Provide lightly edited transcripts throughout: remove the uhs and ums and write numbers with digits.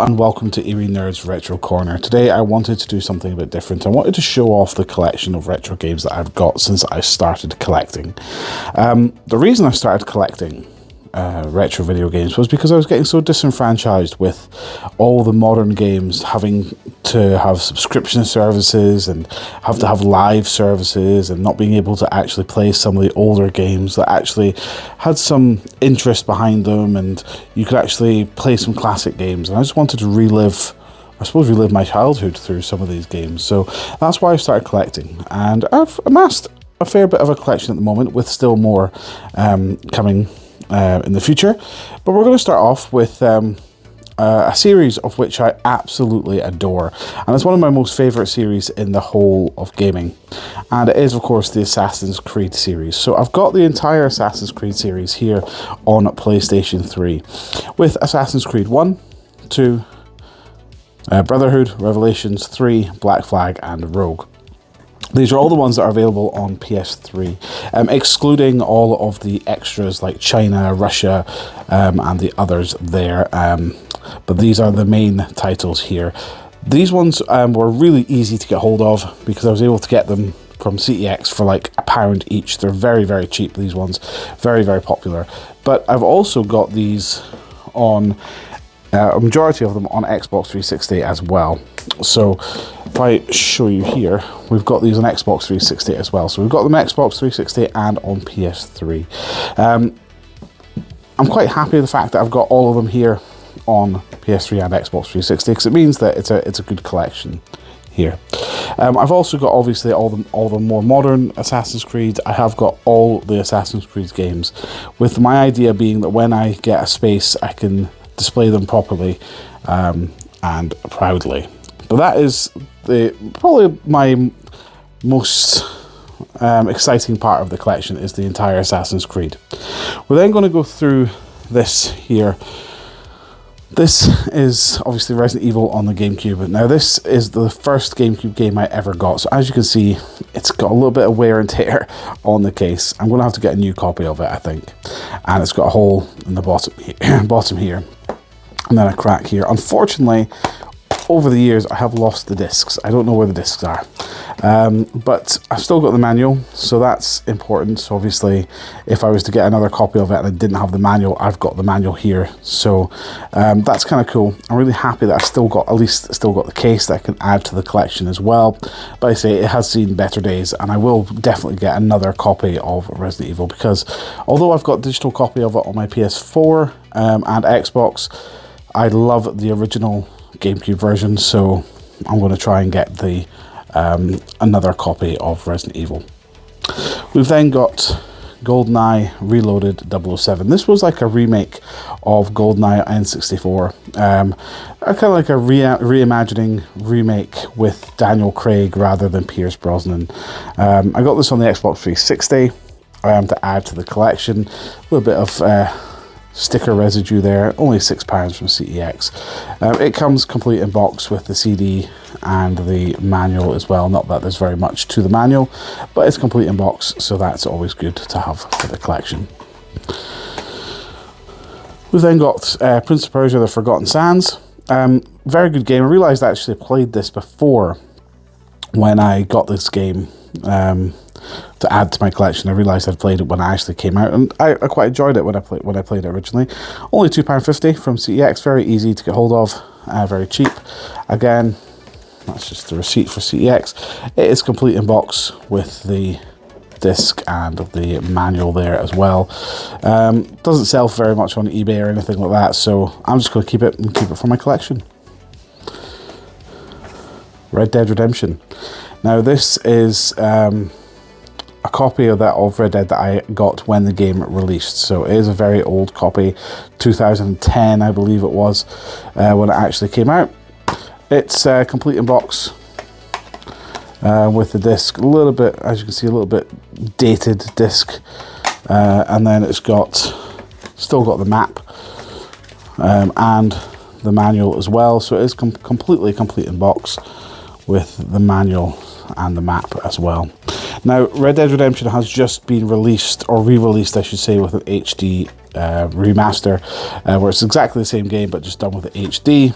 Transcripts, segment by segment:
and welcome to Eerie Nerd's Retro Corner. Today I wanted to do something a bit different. I wanted to show off the collection of retro games that I've got since I started collecting. The reason I started collecting retro video games was because I was getting so disenfranchised with all the modern games having to have subscription services and have to have live services and not being able to actually play some of the older games that actually had some interest behind them, and you could actually play some classic games. And I just wanted to relive my childhood through some of these games. So that's why I started collecting, and I've amassed a fair bit of a collection at the moment, with still more coming in the future. But we're going to start off with a series of which I absolutely adore, and it's one of my most favourite series in the whole of gaming, and it is of course the Assassin's Creed series. So I've got the entire Assassin's Creed series here on PlayStation 3, with Assassin's Creed 1, 2, Brotherhood, Revelations, 3, Black Flag and Rogue. These are all the ones that are available on PS3, excluding all of the extras like China, Russia, and the others there. But these are the main titles here. These ones were really easy to get hold of because I was able to get them from CEX for like £1 each. They're very, very cheap, these ones. Very, very popular. But I've also got these on, a majority of them on Xbox 360 as well. So if I show you here, we've got these on Xbox 360 as well. So we've got them on Xbox 360 and on PS3. I'm quite happy with the fact that I've got all of them here on PS3 and Xbox 360, because it means that it's a good collection here. I've also got obviously all the more modern Assassin's Creed. I have got all the Assassin's Creed games, with my idea being that when I get a space I can display them properly and proudly. But that is probably my most exciting part of the collection, is the entire Assassin's Creed. We're then going to go through this here. This is obviously Resident Evil on the GameCube. Now this is the first GameCube game I ever got, so as you can see it's got a little bit of wear and tear on the case. I'm going to have to get a new copy of it, I think. And it's got a hole in the bottom here, and then a crack here. Unfortunately, over the years I have lost the discs. I don't know where the discs are, but I've still got the manual, so that's important. So obviously if I was to get another copy of it and I didn't have the manual, I've got the manual here. So that's kind of cool. I'm really happy that I've still got the case that I can add to the collection as well. But I say it has seen better days, and I will definitely get another copy of Resident Evil, because although I've got a digital copy of it on my PS4 and Xbox, I love the original GameCube version, so I'm going to try and get the another copy of Resident Evil. We've then got GoldenEye Reloaded 007. This was like a remake of GoldenEye N64, kind of like a reimagining remake with Daniel Craig rather than Pierce Brosnan. I got this on the Xbox 360 to add to the collection. A little bit of sticker residue there, only £6 from CEX. It comes complete in box with the CD and the manual as well. Not that there's very much to the manual, but it's complete in box, so that's always good to have for the collection. We've then got Prince of Persia: The Forgotten Sands. Very good game. I realised I actually played this before when I got this game to add to my collection. I realised I'd played it when it actually came out, and I quite enjoyed it when I played it originally. Only £2.50 from CEX, very easy to get hold of, very cheap. Again, that's just the receipt for CEX. It is complete in box with the disc and the manual there as well. Doesn't sell very much on eBay or anything like that, so I'm just going to keep it for my collection. Red Dead Redemption. Now this is a copy of Red Dead that I got when the game released. So it is a very old copy, 2010 I believe it was, when it actually came out. It's complete in box with the disc, a little bit, as you can see, a little bit dated disc, and then it's still got the map and the manual as well. So it is completely complete in box with the manual and the map as well. Now, Red Dead Redemption has just been released, or re-released I should say, with an HD remaster, where it's exactly the same game but just done with the HD.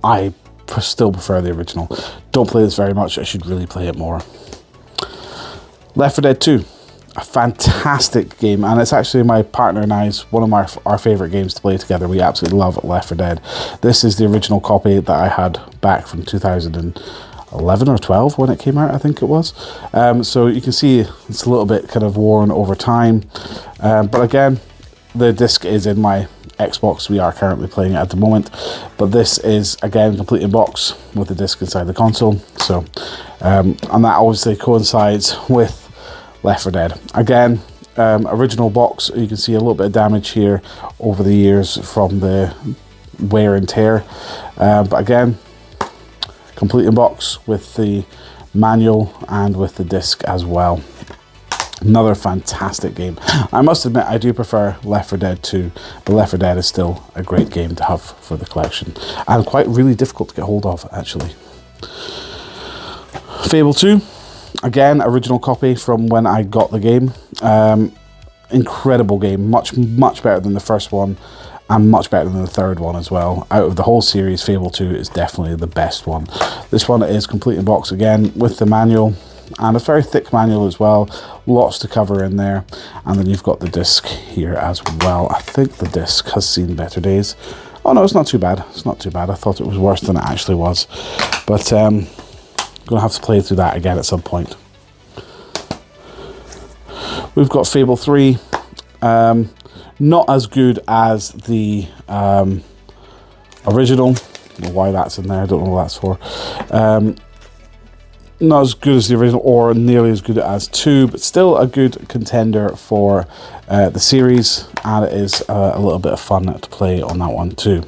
I still prefer the original. Don't play this very much. I should really play it more. Left 4 Dead 2. A fantastic game, and it's actually my partner and I's one of our favorite games to play together. We absolutely love Left 4 Dead. This is the original copy that I had back from 2011 or 12 when it came out, I think it was. So you can see it's a little bit kind of worn over time, but again, the disc is in my Xbox. We are currently playing it at the moment, but this is again complete in box with the disc inside the console. So and that obviously coincides with Left 4 Dead. Again, original box. You can see a little bit of damage here over the years from the wear and tear, but again, complete in box with the manual and with the disc as well. Another fantastic game. I must admit, I do prefer Left 4 Dead 2, but Left 4 Dead is still a great game to have for the collection, and quite really difficult to get hold of, actually. Fable 2. Again, original copy from when I got the game. Incredible game, much better than the first one, and much better than the third one as well. Out of the whole series, Fable 2 is definitely the best one. This one is complete in box again with the manual, and a very thick manual as well. Lots to cover in there, and then you've got the disc here as well. I think the disc has seen better days. Oh no, it's not too bad. It's not too bad. I thought it was worse than it actually was, but gonna have to play through that again at some point. We've got Fable 3. Not as good as the original. I don't know why that's in there. I don't know what that's for. Not as good as the original, or nearly as good as 2, but still a good contender for the series, and it is a little bit of fun to play on that one too.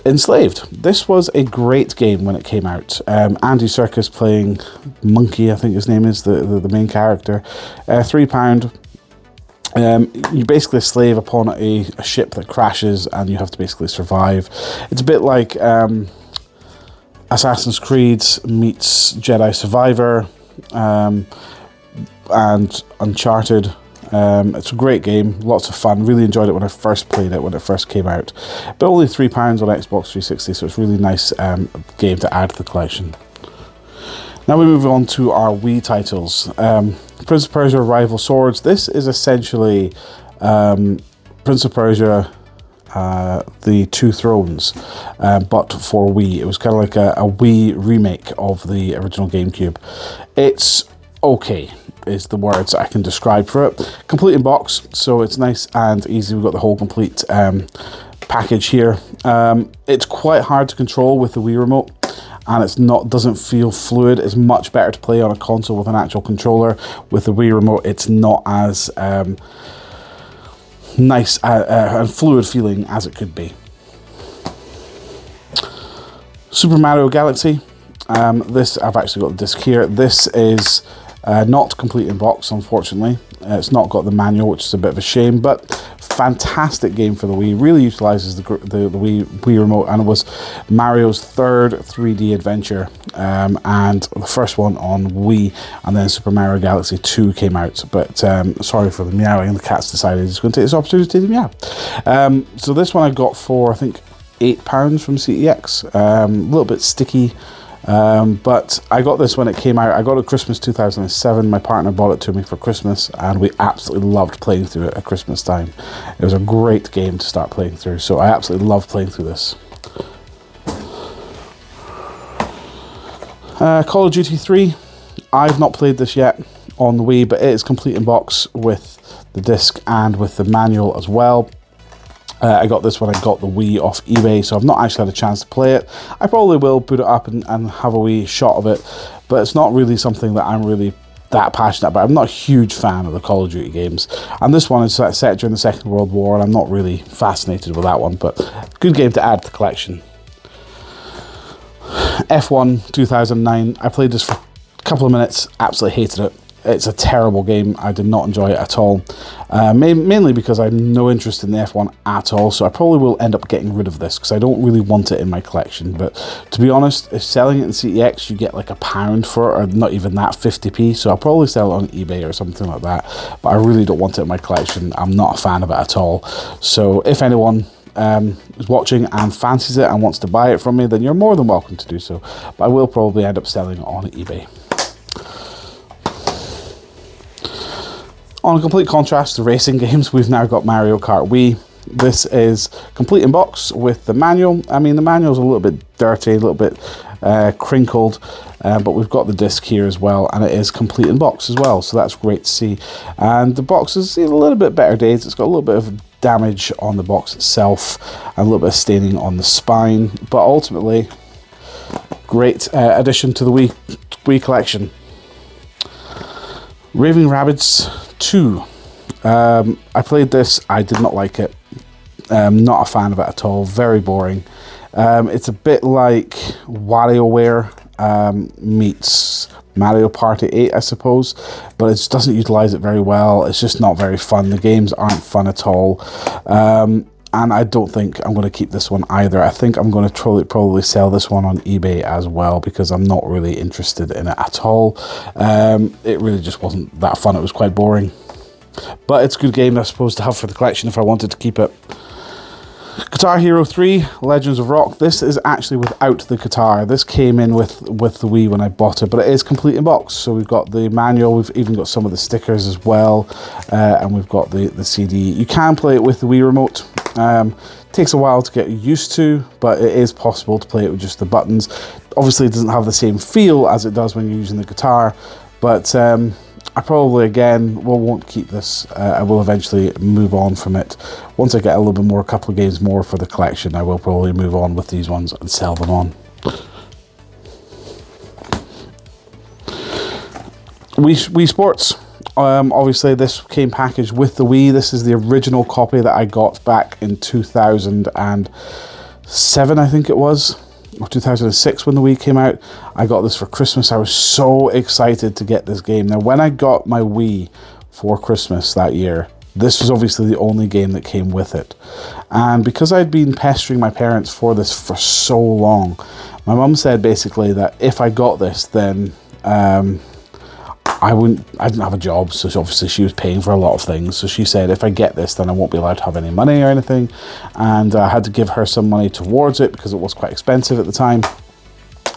Enslaved. This was a great game when it came out. Andy Serkis playing Monkey, I think his name is, the main character. £3. You basically slave upon a ship that crashes, and you have to basically survive. It's a bit like Assassin's Creed meets Jedi Survivor and Uncharted. It's a great game, lots of fun. Really enjoyed it when I first played it, when it first came out. But only £3 on Xbox 360, so it's a really nice game to add to the collection. Now we move on to our Wii titles. Prince of Persia: Rival Swords. This is essentially Prince of Persia the Two Thrones, but for Wii. It was kind of like a Wii remake of the original GameCube. It's okay, is the words I can describe for it. Complete in box, so it's nice and easy. We've got the whole complete package here. It's quite hard to control with the Wii remote, and doesn't feel fluid. It's much better to play on a console with an actual controller. With the Wii remote, it's not as nice and fluid feeling as it could be. Super Mario Galaxy. This, I've actually got the disc here. This is not complete in box, unfortunately. It's not got the manual, which is a bit of a shame, but fantastic game for the Wii. Really utilizes the Wii remote, and it was Mario's third 3D adventure, and the first one on Wii, and then Super Mario Galaxy 2 came out. But sorry for the meowing, the cat's decided he's going to take this opportunity to meow. So this one I got for, I think, £8 from CEX. A little bit sticky. But I got this when it came out. I got it Christmas 2007. My partner bought it to me for Christmas, and we absolutely loved playing through it at Christmas time. It was a great game to start playing through, so I absolutely loved playing through this. Call of Duty 3. I've not played this yet on the Wii, but it is complete in box with the disc and with the manual as well. I got this when I got the Wii off eBay, so I've not actually had a chance to play it. I probably will boot it up and have a wee shot of it, but it's not really something that I'm really that passionate about. I'm not a huge fan of the Call of Duty games, and this one is set during the Second World War, and I'm not really fascinated with that one, but good game to add to the collection. F1 2009. I played this for a couple of minutes, absolutely hated it. It's a terrible game. I did not enjoy it at all, mainly because I have no interest in the F1 at all, so I probably will end up getting rid of this because I don't really want it in my collection. But to be honest, if selling it in CEX, you get like £1 for it, or not even that, 50p, so I'll probably sell it on eBay or something like that, but I really don't want it in my collection. I'm not a fan of it at all. So if anyone is watching and fancies it and wants to buy it from me, then you're more than welcome to do so. But I will probably end up selling it on eBay. On a complete contrast to racing games, we've now got Mario Kart Wii. This is complete in box with the manual. I mean, the manual's a little bit dirty, a little bit crinkled, but we've got the disc here as well, and it is complete in box as well, so that's great to see. And the box is a little bit better days. It's got a little bit of damage on the box itself and a little bit of staining on the spine, but ultimately, great addition to the Wii collection. Raving Rabbids 2. I played this, I did not like it. Not a fan of it at all, very boring. It's a bit like WarioWare meets Mario Party 8, I suppose, but it just doesn't utilize it very well. It's just not very fun. The games aren't fun at all. And I don't think I'm going to keep this one either. I think I'm going to probably sell this one on eBay as well, because I'm not really interested in it at all. It really just wasn't that fun. It was quite boring. But it's a good game, I suppose, to have for the collection if I wanted to keep it. Guitar Hero 3, Legends of Rock. This is actually without the guitar. This came in with the Wii when I bought it, but it is complete in box. So we've got the manual, we've even got some of the stickers as well, and we've got the CD. You can play it with the Wii remote. Takes a while to get used to, but it is possible to play it with just the buttons. Obviously, it doesn't have the same feel as it does when you're using the guitar, but I probably, again, won't keep this. I will eventually move on from it. Once I get a little bit more, a couple of games more for the collection, I will probably move on with these ones and sell them on. Wii Sports. Obviously, this came packaged with the Wii. This is the original copy that I got back in 2007, I think it was. Or 2006 when the Wii came out. I got this for Christmas. I was so excited to get this game. Now, when I got my Wii for Christmas that year, this was obviously the only game that came with it. And because I'd been pestering my parents for this for so long, my mum said basically that if I got this, then I didn't have a job, so obviously she was paying for a lot of things. So she said, if I get this, then I won't be allowed to have any money or anything. And I had to give her some money towards it because it was quite expensive at the time.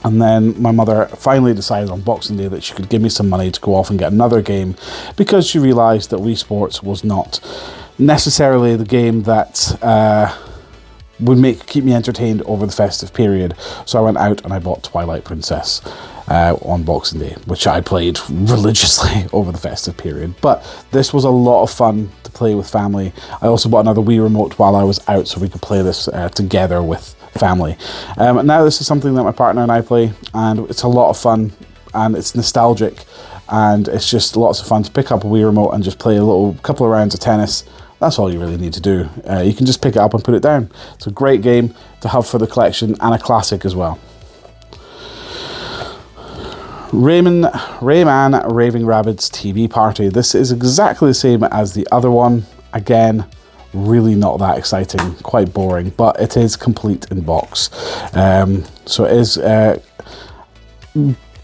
And then my mother finally decided on Boxing Day that she could give me some money to go off and get another game, because she realised that Wii Sports was not necessarily the game that would keep me entertained over the festive period. So I went out and I bought Twilight Princess on Boxing Day, which I played religiously over the festive period. But this was a lot of fun to play with family. I also bought another Wii remote while I was out so we could play this together with family. Now this is something that my partner and I play, and it's a lot of fun, and it's nostalgic, and it's just lots of fun to pick up a Wii remote and just play a couple of rounds of tennis. That's all you really need to do. You can just pick it up and put it down. It's a great game to have for the collection, and a classic as well. Rayman Raving Rabbids TV Party. This is exactly the same as the other one. Again, really not that exciting, quite boring, but it is complete in box. So it is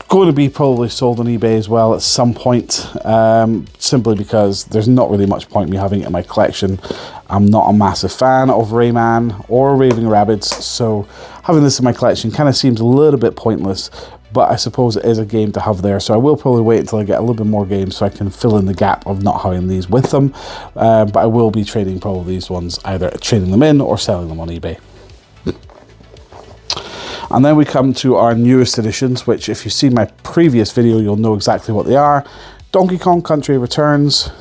going to be probably sold on eBay as well at some point, simply because there's not really much point me having it in my collection. I'm not a massive fan of Rayman or Raving Rabbids, so having this in my collection kind of seems a little bit pointless, but I suppose it is a game to have there, so I will probably wait until I get a little bit more games so I can fill in the gap of not having these with them, but I will be trading probably these ones, either trading them in or selling them on eBay. And then we come to our newest editions, which if you've seen my previous video, you'll know exactly what they are. Donkey Kong Country Returns.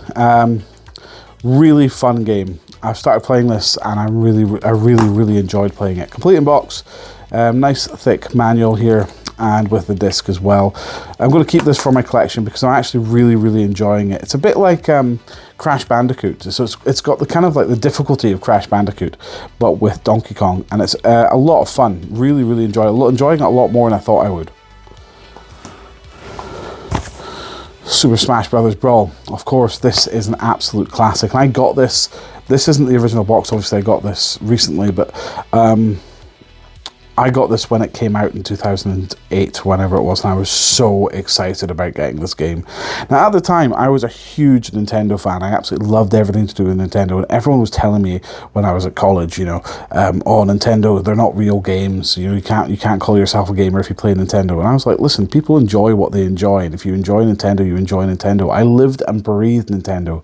Really fun game. I've started playing this and I really enjoyed playing it. Complete in box, nice thick manual here, and with the disc as well. I'm going to keep this for my collection because I'm actually really enjoying it. It's a bit like Crash Bandicoot, so it's got the kind of like the difficulty of Crash Bandicoot, but with Donkey Kong, and it's a lot of fun. Really enjoying it a lot more than I thought I would. Super Smash Bros. Brawl. Of course, this is an absolute classic, and I got this. This isn't the original box, obviously I got this recently, but I got this when it came out in 2008, whenever it was, and I was so excited about getting this game. Now, at the time, I was a huge Nintendo fan. I absolutely loved everything to do with Nintendo, and everyone was telling me when I was at college, you know, oh, Nintendo, they're not real games. You know, you can't call yourself a gamer if you play Nintendo. And I was like, listen, people enjoy what they enjoy, and if you enjoy Nintendo, you enjoy Nintendo. I lived and breathed Nintendo.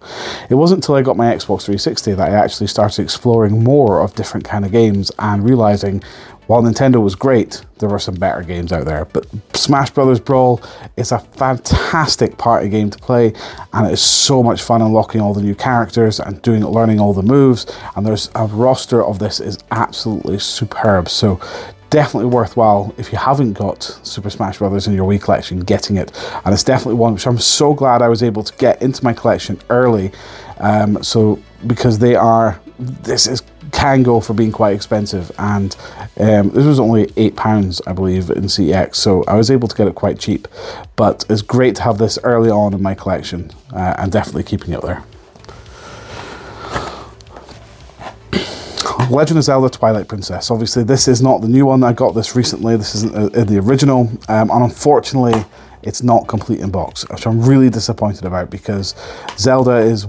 It wasn't until I got my Xbox 360 that I actually started exploring more of different kind of games and realizing, while Nintendo was great, there were some better games out there. But Smash Brothers Brawl is a fantastic party game to play, and it is so much fun unlocking all the new characters and learning all the moves. And there's a roster of this is absolutely superb. So definitely worthwhile if you haven't got Super Smash Brothers in your Wii collection, getting it. And it's definitely one which I'm so glad I was able to get into my collection early. Because this can go for being quite expensive, and this was only £8, I believe, in CEX, so I was able to get it quite cheap. But it's great to have this early on in my collection, and definitely keeping it there. Legend of Zelda Twilight Princess. Obviously, this is not the new one. I got this recently. This isn't the original, and unfortunately, it's not complete in box, which I'm really disappointed about, because Zelda is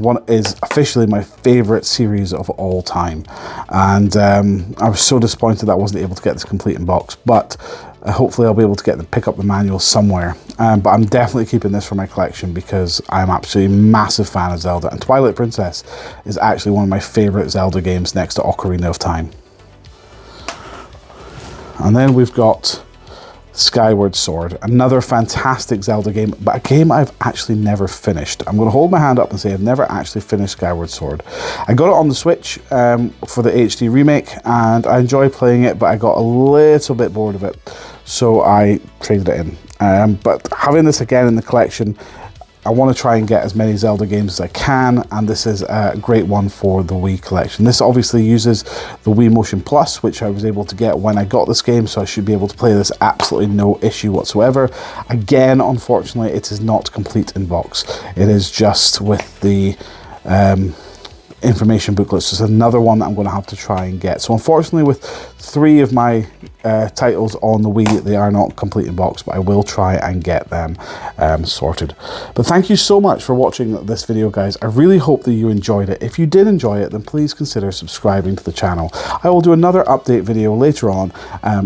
officially my favorite series of all time, and I was so disappointed that I wasn't able to get this complete in box. But hopefully I'll be able to pick up the manual somewhere. But I'm definitely keeping this for my collection because I'm absolutely a massive fan of Zelda, and Twilight Princess is actually one of my favorite Zelda games next to Ocarina of Time. And then we've got Skyward Sword, another fantastic Zelda game, but a game I've actually never finished. I'm going to hold my hand up and say I've never actually finished Skyward Sword. I got it on the Switch for the HD remake, and I enjoy playing it, but I got a little bit bored of it, so I traded it in. But having this again in the collection, I want to try and get as many Zelda games as I can, and this is a great one for the Wii collection. This obviously uses the Wii Motion Plus, which I was able to get when I got this game, so I should be able to play this absolutely no issue whatsoever. Again, unfortunately, it is not complete in box. It is just with the information booklets. There's another one that I'm going to have to try and get. So unfortunately, with 3 of my titles on the Wii, they are not complete in box, but I will try and get them sorted. But thank you so much for watching this video, guys. I really hope that you enjoyed it. If you did enjoy it, then please consider subscribing to the channel. I will do another update video later on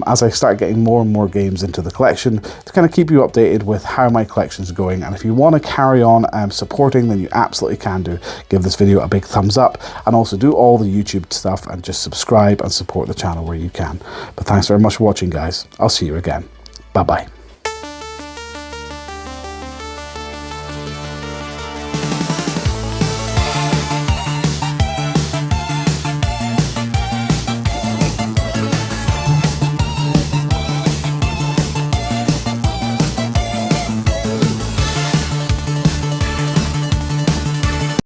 as I start getting more and more games into the collection to kind of keep you updated with how my collection is going. And if you want to carry on supporting, then you absolutely can do. Give this video a big thumbs up, and also do all the YouTube stuff and just subscribe and support the channel where you can. But thanks very much for watching, guys. I'll see you again. Bye bye.